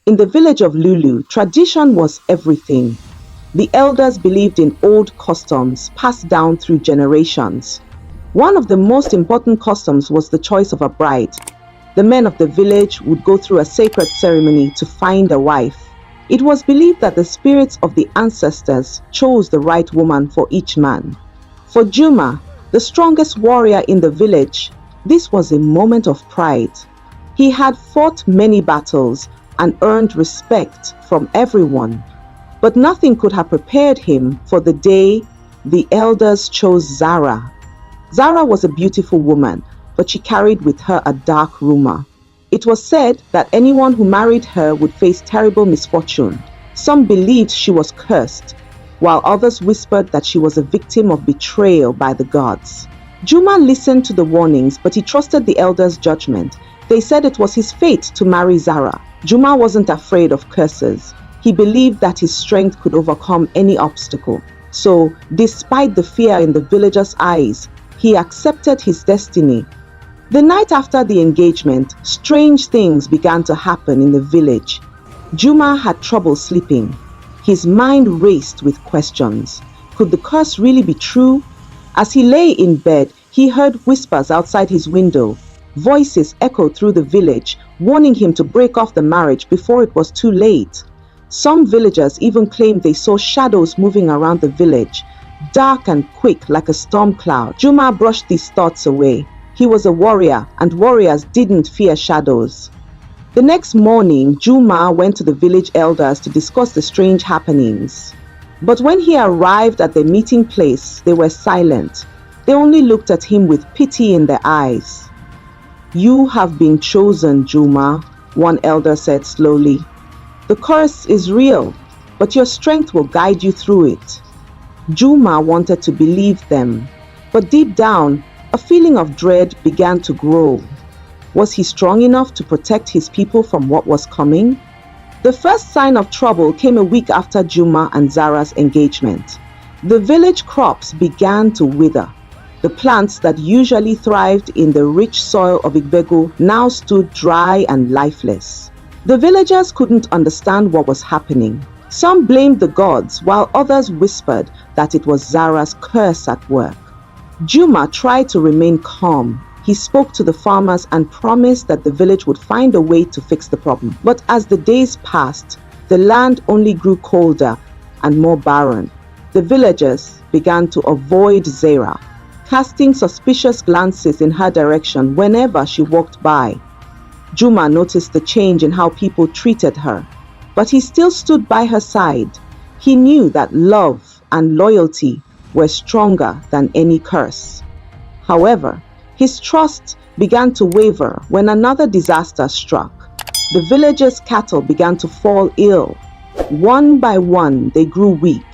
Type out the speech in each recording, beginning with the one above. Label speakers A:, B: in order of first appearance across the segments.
A: In the village of Lulu, tradition was everything. The elders believed in old customs passed down through generations. One of the most important customs was the choice of a bride. The men of the village would go through a sacred ceremony to find a wife. It was believed that the spirits of the ancestors chose the right woman for each man. For Juma, the strongest warrior in the village, this was a moment of pride. He had fought many battles and earned respect from everyone. But nothing could have prepared him for the day the elders chose Zara. Zara was a beautiful woman, but she carried with her a dark rumor. It was said that anyone who married her would face terrible misfortune. Some believed she was cursed, while others whispered that she was a victim of betrayal by the gods. Juma listened to the warnings, but he trusted the elders' judgment. They said it was his fate to marry Zara. Juma wasn't afraid of curses. He believed that his strength could overcome any obstacle. So, despite the fear in the villagers' eyes, he accepted his destiny. The night after the engagement, strange things began to happen in the village. Juma had trouble sleeping. His mind raced with questions. Could the curse really be true? As he lay in bed, he heard whispers outside his window. Voices echoed through the village, warning him to break off the marriage before it was too late. Some villagers even claimed they saw shadows moving around the village, dark and quick like a storm cloud. Juma brushed these thoughts away. He was a warrior, and warriors didn't fear shadows. The next morning, Juma went to the village elders to discuss the strange happenings. But when he arrived at the meeting place, they were silent. They only looked at him with pity in their eyes. "You have been chosen, Juma," one elder said slowly. "The curse is real, but your strength will guide you through it." Juma wanted to believe them, but deep down, a feeling of dread began to grow. Was he strong enough to protect his people from what was coming? The first sign of trouble came a week after Juma and Zara's engagement. The village crops began to wither. The plants that usually thrived in the rich soil of Igbego now stood dry and lifeless. The villagers couldn't understand what was happening. Some blamed the gods, while others whispered that it was Zara's curse at work. Juma tried to remain calm. He spoke to the farmers and promised that the village would find a way to fix the problem. But as the days passed, the land only grew colder and more barren. The villagers began to avoid Zara, casting suspicious glances in her direction whenever she walked by. Juma noticed the change in how people treated her, but he still stood by her side. He knew that love and loyalty were stronger than any curse. However, his trust began to waver when another disaster struck. The villagers' cattle began to fall ill. One by one, they grew weak,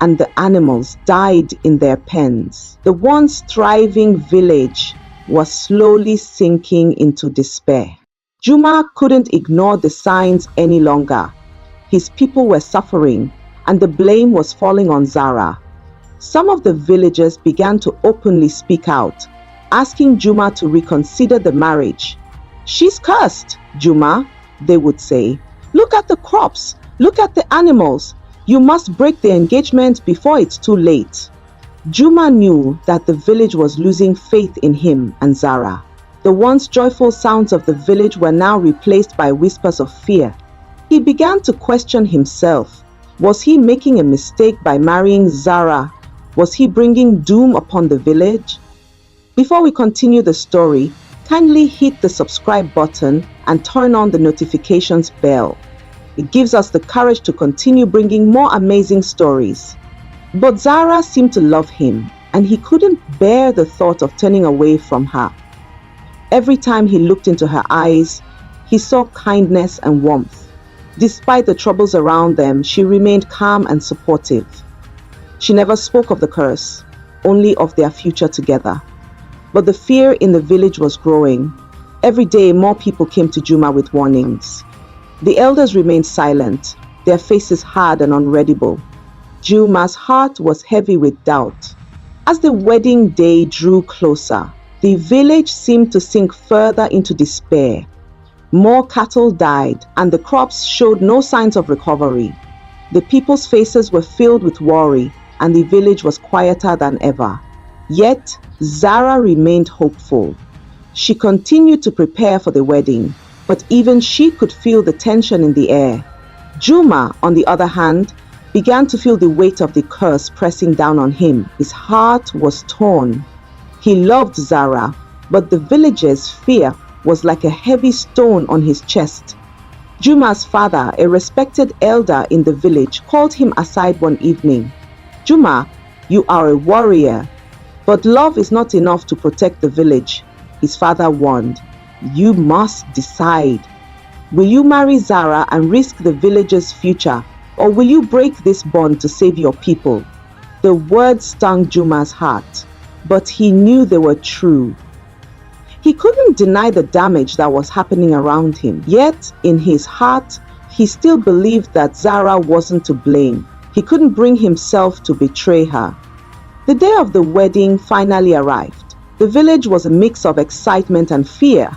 A: and the animals died in their pens. The once thriving village was slowly sinking into despair. Juma couldn't ignore the signs any longer. His people were suffering, and the blame was falling on Zara. Some of the villagers began to openly speak out, asking Juma to reconsider the marriage. "She's cursed, Juma," they would say. "Look at the crops, look at the animals. You must break the engagement before it's too late." Juma knew that the village was losing faith in him and Zara. The once joyful sounds of the village were now replaced by whispers of fear. He began to question himself. Was he making a mistake by marrying Zara? Was he bringing doom upon the village? Before we continue the story, kindly hit the subscribe button and turn on the notifications bell. It gives us the courage to continue bringing more amazing stories. But Zara seemed to love him, and he couldn't bear the thought of turning away from her. Every time he looked into her eyes, he saw kindness and warmth. Despite the troubles around them, she remained calm and supportive. She never spoke of the curse, only of their future together. But the fear in the village was growing. Every day, more people came to Juma with warnings. The elders remained silent, their faces hard and unreadable. Juma's heart was heavy with doubt. As the wedding day drew closer, the village seemed to sink further into despair. More cattle died, and the crops showed no signs of recovery. The people's faces were filled with worry, and the village was quieter than ever. Yet, Zara remained hopeful. She continued to prepare for the wedding, but even she could feel the tension in the air. Juma, on the other hand, began to feel the weight of the curse pressing down on him. His heart was torn. He loved Zara, but the villagers' fear was like a heavy stone on his chest. Juma's father, a respected elder in the village, called him aside one evening. "Juma, you are a warrior, but love is not enough to protect the village," his father warned. "You must decide. Will you marry Zara and risk the village's future, or will you break this bond to save your people?" The words stung Juma's heart, but he knew they were true. He couldn't deny the damage that was happening around him, yet in his heart, he still believed that Zara wasn't to blame. He couldn't bring himself to betray her. The day of the wedding finally arrived. The village was a mix of excitement and fear.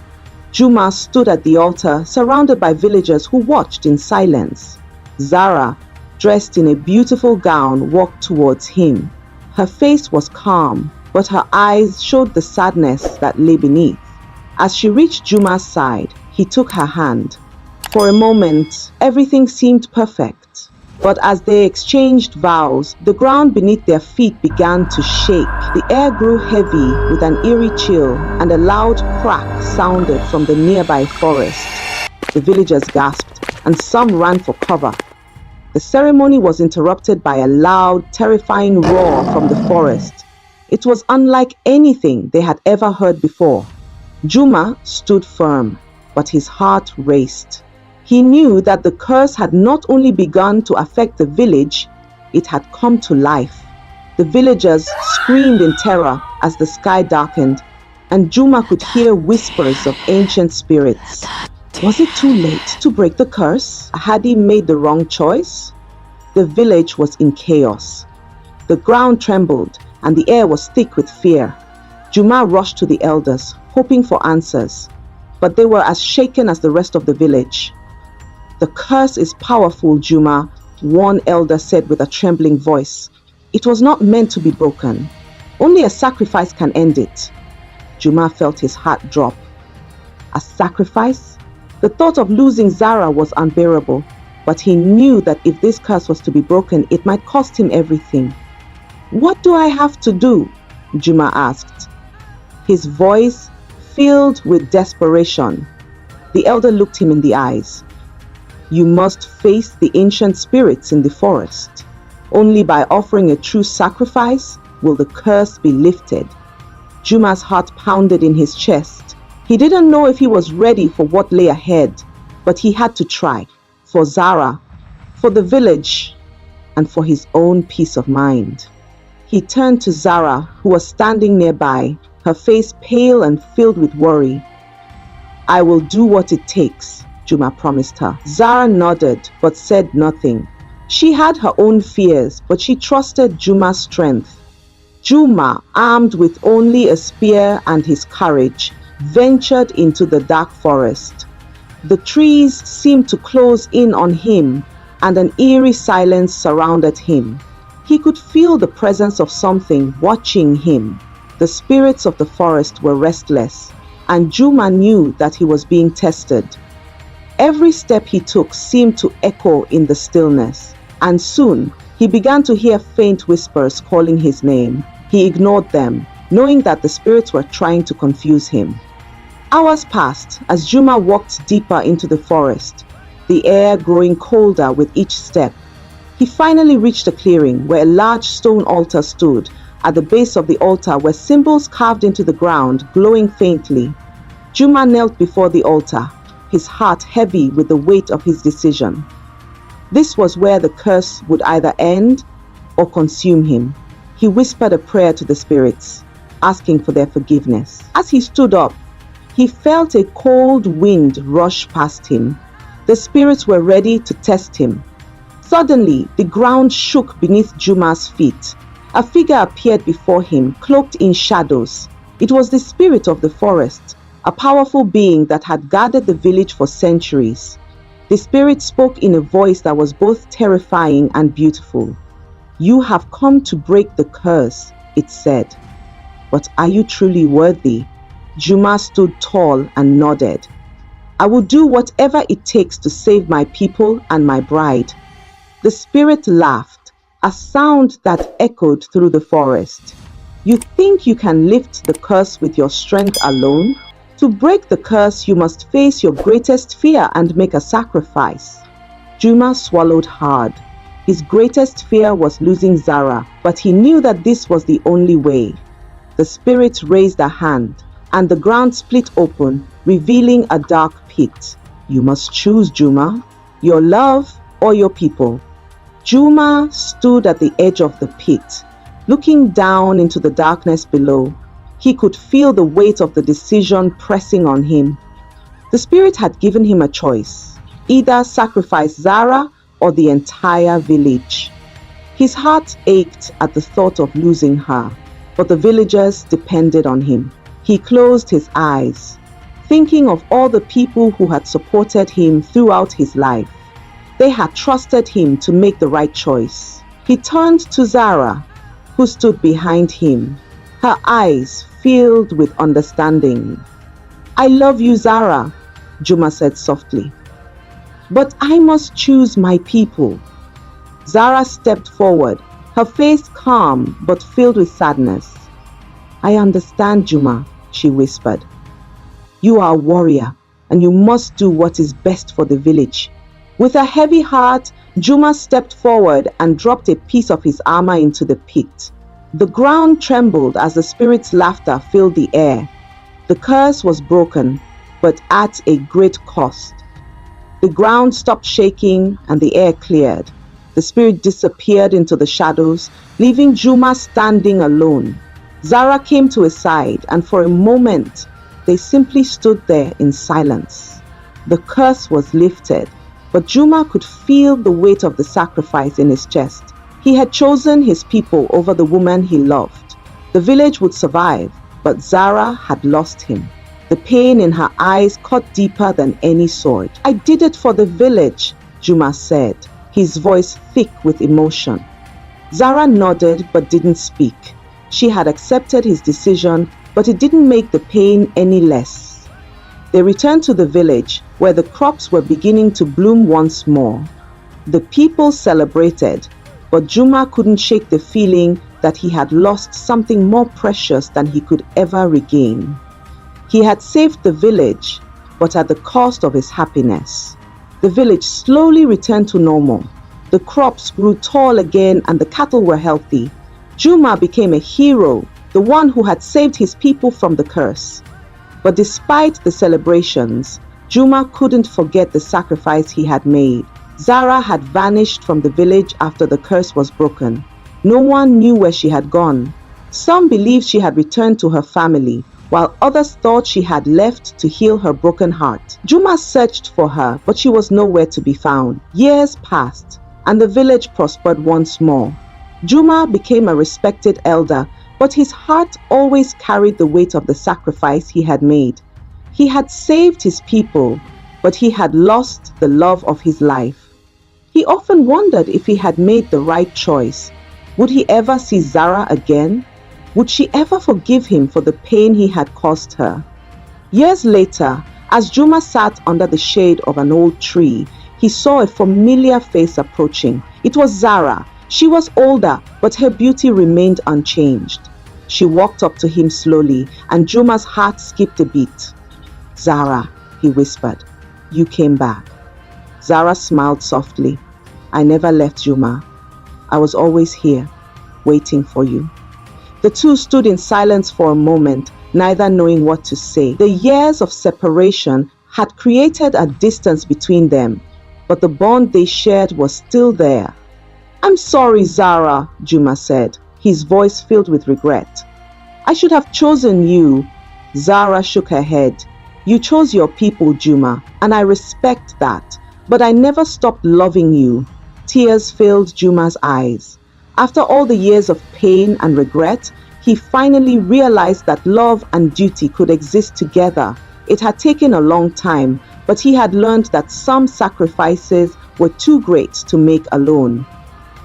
A: Juma stood at the altar, surrounded by villagers who watched in silence. Zara, dressed in a beautiful gown, walked towards him. Her face was calm, but her eyes showed the sadness that lay beneath. As she reached Juma's side, he took her hand. For a moment, everything seemed perfect. But as they exchanged vows, the ground beneath their feet began to shake. The air grew heavy with an eerie chill, and a loud crack sounded from the nearby forest. The villagers gasped, and some ran for cover. The ceremony was interrupted by a loud, terrifying roar from the forest. It was unlike anything they had ever heard before. Juma stood firm, but his heart raced. He knew that the curse had not only begun to affect the village, it had come to life. The villagers screamed in terror as the sky darkened, and Juma could hear whispers of ancient spirits. Was it too late to break the curse? Had he made the wrong choice? The village was in chaos. The ground trembled, and the air was thick with fear. Juma rushed to the elders, hoping for answers, but they were as shaken as the rest of the village. "The curse is powerful, Juma," one elder said with a trembling voice. "It was not meant to be broken. Only a sacrifice can end it." Juma felt his heart drop. A sacrifice? The thought of losing Zara was unbearable, but he knew that if this curse was to be broken, it might cost him everything. "What do I have to do?" Juma asked, his voice filled with desperation. The elder looked him in the eyes. "You must face the ancient spirits in the forest. Only by offering a true sacrifice will the curse be lifted." Juma's heart pounded in his chest. He didn't know if he was ready for what lay ahead, but he had to try. For Zara, for the village, and for his own peace of mind. He turned to Zara, who was standing nearby, her face pale and filled with worry. "I will do what it takes," Juma promised her. Zara nodded, but said nothing. She had her own fears, but she trusted Juma's strength. Juma, armed with only a spear and his courage, ventured into the dark forest. The trees seemed to close in on him, and an eerie silence surrounded him. He could feel the presence of something watching him. The spirits of the forest were restless, and Juma knew that he was being tested. Every step he took seemed to echo in the stillness, and soon he began to hear faint whispers calling his name. He ignored them, knowing that the spirits were trying to confuse him. Hours passed as Juma walked deeper into the forest, the air growing colder with each step. He finally reached a clearing where a large stone altar stood. At the base of the altar were symbols carved into the ground, glowing faintly. Juma knelt before the altar, his heart heavy with the weight of his decision. This was where the curse would either end or consume him. He whispered a prayer to the spirits, asking for their forgiveness. As he stood up, he felt a cold wind rush past him. The spirits were ready to test him. Suddenly, the ground shook beneath Juma's feet. A figure appeared before him, cloaked in shadows. It was the spirit of the forest, a powerful being that had guarded the village for centuries. The spirit spoke in a voice that was both terrifying and beautiful. "You have come to break the curse," it said. "But are you truly worthy?" Juma stood tall and nodded. "I will do whatever it takes to save my people and my bride." The spirit laughed, a sound that echoed through the forest. "You think you can lift the curse with your strength alone? To break the curse, you must face your greatest fear and make a sacrifice." Juma swallowed hard. His greatest fear was losing Zara, but he knew that this was the only way. The spirit raised a hand, and the ground split open, revealing a dark pit. "You must choose, Juma, your love or your people." Juma stood at the edge of the pit, looking down into the darkness below. He could feel the weight of the decision pressing on him. The spirit had given him a choice: either sacrifice Zara or the entire village. His heart ached at the thought of losing her, but the villagers depended on him. He closed his eyes, thinking of all the people who had supported him throughout his life. They had trusted him to make the right choice. He turned to Zara, who stood behind him, her eyes filled with understanding. "I love you, Zara," Juma said softly. "But I must choose my people." Zara stepped forward, her face calm but filled with sadness. "I understand, Juma," she whispered. "You are a warrior, and you must do what is best for the village." With a heavy heart, Juma stepped forward and dropped a piece of his armor into the pit. The ground trembled as the spirit's laughter filled the air. The curse was broken, but at a great cost. The ground stopped shaking and the air cleared. The spirit disappeared into the shadows, leaving Juma standing alone. Zara came to his side, and for a moment, they simply stood there in silence. The curse was lifted, but Juma could feel the weight of the sacrifice in his chest. He had chosen his people over the woman he loved. The village would survive, but Zara had lost him. The pain in her eyes cut deeper than any sword. "I did it for the village," Juma said, his voice thick with emotion. Zara nodded but didn't speak. She had accepted his decision, but it didn't make the pain any less. They returned to the village, where the crops were beginning to bloom once more. The people celebrated, but Juma couldn't shake the feeling that he had lost something more precious than he could ever regain. He had saved the village, but at the cost of his happiness. The village slowly returned to normal. The crops grew tall again and the cattle were healthy. Juma became a hero, the one who had saved his people from the curse. But despite the celebrations, Juma couldn't forget the sacrifice he had made. Zara had vanished from the village after the curse was broken. No one knew where she had gone. Some believed she had returned to her family, while others thought she had left to heal her broken heart. Juma searched for her, but she was nowhere to be found. Years passed, and the village prospered once more. Juma became a respected elder, but his heart always carried the weight of the sacrifice he had made. He had saved his people, but he had lost the love of his life. He often wondered if he had made the right choice. Would he ever see Zara again? Would she ever forgive him for the pain he had caused her? Years later, as Juma sat under the shade of an old tree, he saw a familiar face approaching. It was Zara. She was older, but her beauty remained unchanged. She walked up to him slowly, and Juma's heart skipped a beat. "Zara," he whispered, "you came back." Zara smiled softly. "I never left, Juma. I was always here, waiting for you." The two stood in silence for a moment, neither knowing what to say. The years of separation had created a distance between them, but the bond they shared was still there. "I'm sorry, Zara," Juma said, his voice filled with regret. "I should have chosen you." Zara shook her head. "You chose your people, Juma, and I respect that, but I never stopped loving you." Tears filled Juma's eyes. After all the years of pain and regret, he finally realized that love and duty could exist together. It had taken a long time, but he had learned that some sacrifices were too great to make alone.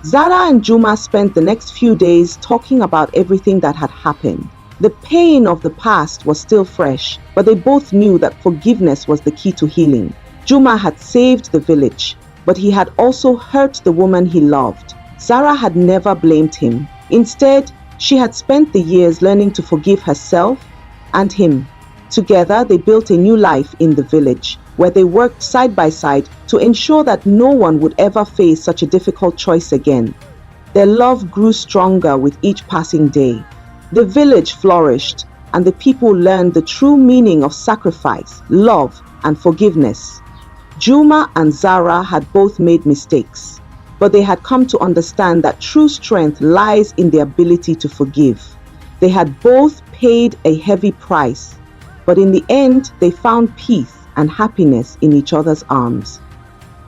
A: Zara and Juma spent the next few days talking about everything that had happened. The pain of the past was still fresh, but they both knew that forgiveness was the key to healing. Juma had saved the village, but he had also hurt the woman he loved. Zara had never blamed him. Instead, she had spent the years learning to forgive herself and him. Together, they built a new life in the village, where they worked side by side to ensure that no one would ever face such a difficult choice again. Their love grew stronger with each passing day. The village flourished, and the people learned the true meaning of sacrifice, love, and forgiveness. Juma and Zara had both made mistakes, but they had come to understand that true strength lies in the ability to forgive. They had both paid a heavy price, but in the end, they found peace and happiness in each other's arms.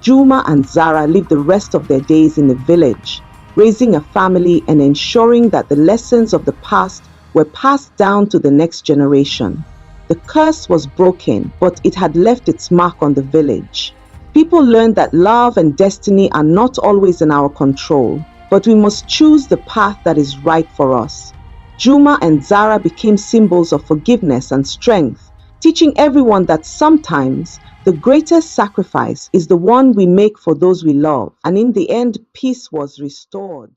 A: Juma and Zara lived the rest of their days in the village, raising a family and ensuring that the lessons of the past were passed down to the next generation. The curse was broken, but it had left its mark on the village. People learned that love and destiny are not always in our control, but we must choose the path that is right for us. Juma and Zara became symbols of forgiveness and strength, teaching everyone that sometimes the greatest sacrifice is the one we make for those we love, and in the end, peace was restored.